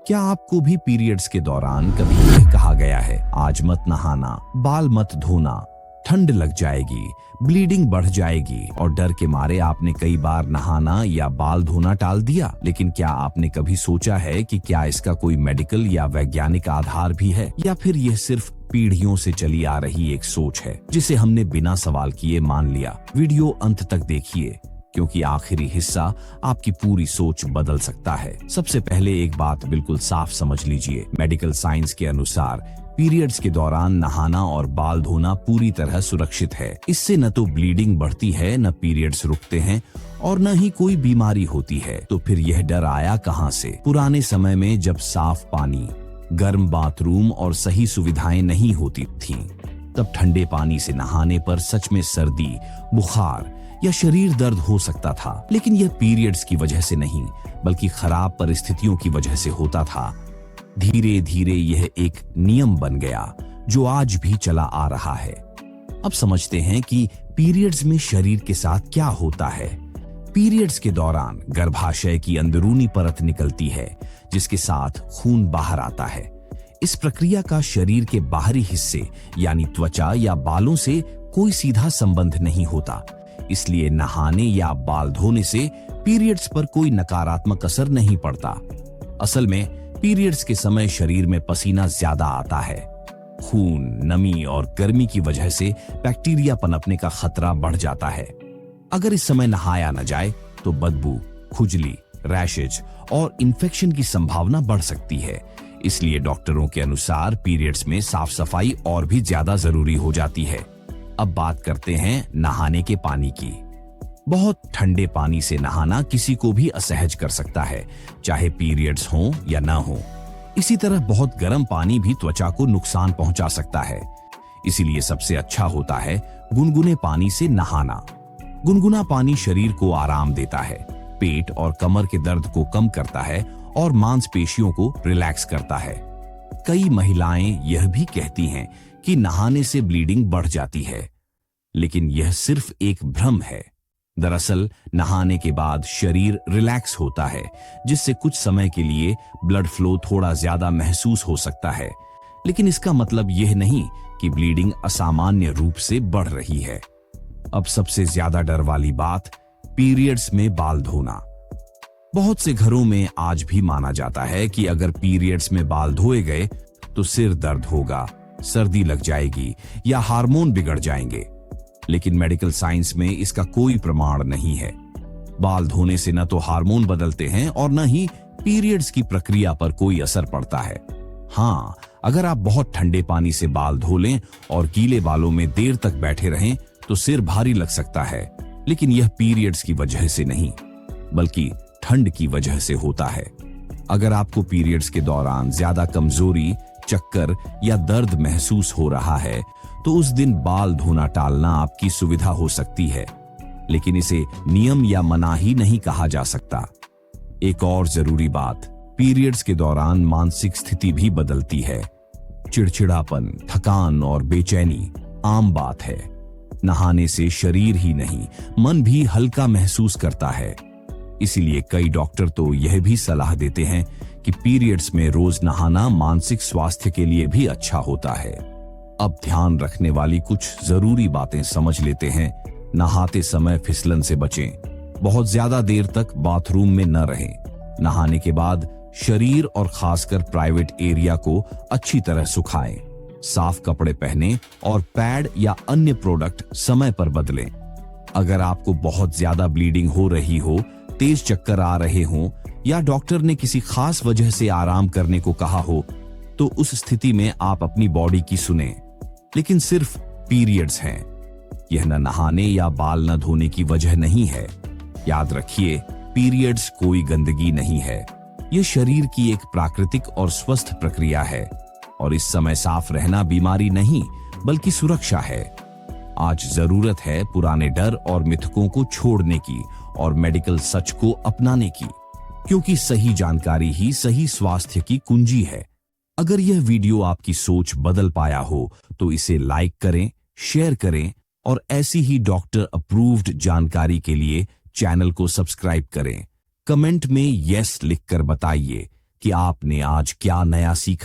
क्या आपको भी पीरियड्स के दौरान कभी यह कहा गया है, आज मत नहाना, बाल मत धोना, ठंड लग जाएगी, ब्लीडिंग बढ़ जाएगी, और डर के मारे आपने कई बार नहाना या बाल धोना टाल दिया? लेकिन क्या आपने कभी सोचा है कि क्या इसका कोई मेडिकल या वैज्ञानिक आधार भी है, या फिर यह सिर्फ पीढ़ियों से चली आ रही एक सोच है जिसे हमने बिना सवाल किए मान लिया? वीडियो अंत तक देखिए, क्योंकि आखिरी हिस्सा आपकी पूरी सोच बदल सकता है। सबसे पहले एक बात बिल्कुल साफ समझ लीजिए, मेडिकल साइंस के अनुसार पीरियड्स के दौरान नहाना और बाल धोना पूरी तरह सुरक्षित है। इससे न तो ब्लीडिंग बढ़ती है, न पीरियड्स रुकते हैं, और न ही कोई बीमारी होती है। तो फिर यह डर आया कहां से? पुराने समय में जब साफ पानी, गर्म बाथरूम और सही सुविधाएं नहीं होती थीं, तब ठंडे पानी से नहाने पर सच में सर्दी, बुखार या शरीर दर्द हो सकता था। लेकिन यह पीरियड्स की वजह से नहीं, बल्कि खराब परिस्थितियों की वजह से होता था। धीरे धीरे यह एक नियम बन गया जो आज भी चला आ रहा है। अब समझते हैं कि पीरियड्स में शरीर के साथ क्या होता है। पीरियड्स के दौरान गर्भाशय की अंदरूनी परत निकलती है, जिसके साथ खून बाहर आता है। इस प्रक्रिया का शरीर के बाहरी हिस्से यानी त्वचा या बालों से कोई सीधा संबंध नहीं होता। इसलिए नहाने या बाल धोने से पीरियड्स पर कोई नकारात्मक असर नहीं पड़ता। असल में पीरियड्स के समय शरीर में पसीना ज्यादा आता है। खून, नमी और गर्मी की वजह से बैक्टीरिया पनपने का खतरा बढ़ जाता है। अगर इस समय नहाया न जाए तो बदबू, खुजली, रैशेज और इन्फेक्शन की संभावना बढ़ सकती है। इसलिए डॉक्टरों के अनुसार पीरियड्स में साफ सफाई और भी ज्यादा जरूरी हो जाती है। अब बात करते हैं नहाने के पानी की। बहुत ठंडे पानी से नहाना किसी को भी असहज कर सकता है, चाहे पीरियड्स हों या ना हो। इसी तरह बहुत गर्म पानी भी त्वचा को नुकसान पहुंचा सकता है। इसीलिए सबसे अच्छा होता है गुनगुने पानी से नहाना। गुनगुना पानी शरीर को आराम देता है, पेट और कमर के दर्द को कम करता है और मांसपेशियों को रिलैक्स करता है। कई महिलाएं यह भी कहती हैं कि नहाने से ब्लीडिंग बढ़ जाती है, लेकिन यह सिर्फ एक भ्रम है। दरअसल नहाने के बाद शरीर रिलैक्स होता है, जिससे कुछ समय के लिए ब्लड फ्लो थोड़ा ज्यादा महसूस हो सकता है। लेकिन इसका मतलब यह नहीं कि ब्लीडिंग असामान्य रूप से बढ़ रही है। अब सबसे ज्यादा डर वाली बात, पीरियड्स में बाल धोना। बहुत से घरों में आज भी माना जाता है कि अगर पीरियड्स में बाल धोए गए तो सिर दर्द होगा, सर्दी लग जाएगी या हार्मोन बिगड़ जाएंगे। लेकिन मेडिकल साइंस में इसका कोई प्रमाण नहीं है। बाल धोने से न तो हार्मोन बदलते हैं और न ही पीरियड्स की प्रक्रिया पर कोई असर पड़ता है। हाँ, अगर आप बहुत ठंडे पानी से बाल धो लें और गीले बालों में देर तक बैठे रहें तो सिर भारी लग सकता है, लेकिन यह पीरियड्स की वजह से नहीं, बल्कि ठंड की वजह से होता है। अगर आपको पीरियड्स के दौरान ज्यादा कमजोरी, चक्कर या दर्द महसूस हो रहा है तो उस दिन बाल धोना टालना आपकी सुविधा हो सकती है, लेकिन इसे नियम या मनाही नहीं कहा जा सकता। एक और जरूरी बात, पीरियड्स के दौरान मानसिक स्थिति भी बदलती है। चिड़चिड़ापन, थकान और बेचैनी आम बात है। नहाने से शरीर ही नहीं, मन भी हल्का महसूस करता है। इसीलिए कई डॉक्टर तो यह भी सलाह देते हैं कि पीरियड्स में रोज नहाना मानसिक स्वास्थ्य के लिए भी अच्छा होता है। अब ध्यान रखने वाली कुछ जरूरी बातें समझ लेते हैं। नहाते समय फिसलन से बचें। बहुत ज्यादा देर तक बाथरूम में न रहें। नहाने के बाद शरीर और खासकर प्राइवेट एरिया को अच्छी तरह सुखाएं। साफ कपड़े पहनें और पैड या अन्य प्रोडक्ट समय पर बदलें। अगर आपको बहुत ज्यादा ब्लीडिंग हो रही हो, तेज चक्कर आ रहे हों या डॉक्टर ने किसी खास वजह से आराम करने को कहा हो, तो उस स्थिति में आप अपनी बॉडी की सुनें। लेकिन सिर्फ पीरियड्स हैं, यह न नहाने या बाल न धोने की वजह नहीं है। याद रखिए, पीरियड्स कोई गंदगी नहीं है। यह शरीर की एक प्राकृतिक और स्वस्थ प्रक्रिया है, और इस समय साफ रहना बीमारी नहीं बल्कि सुरक्षा है। आज जरूरत है पुराने डर और मिथकों को छोड़ने की और मेडिकल सच को अपनाने की, क्योंकि सही जानकारी ही सही स्वास्थ्य की कुंजी है। अगर यह वीडियो आपकी सोच बदल पाया हो तो इसे लाइक करें, शेयर करें और ऐसी ही डॉक्टर अप्रूव्ड जानकारी के लिए चैनल को सब्सक्राइब करें। कमेंट में यस लिखकर बताइए कि आपने आज क्या नया सीखा।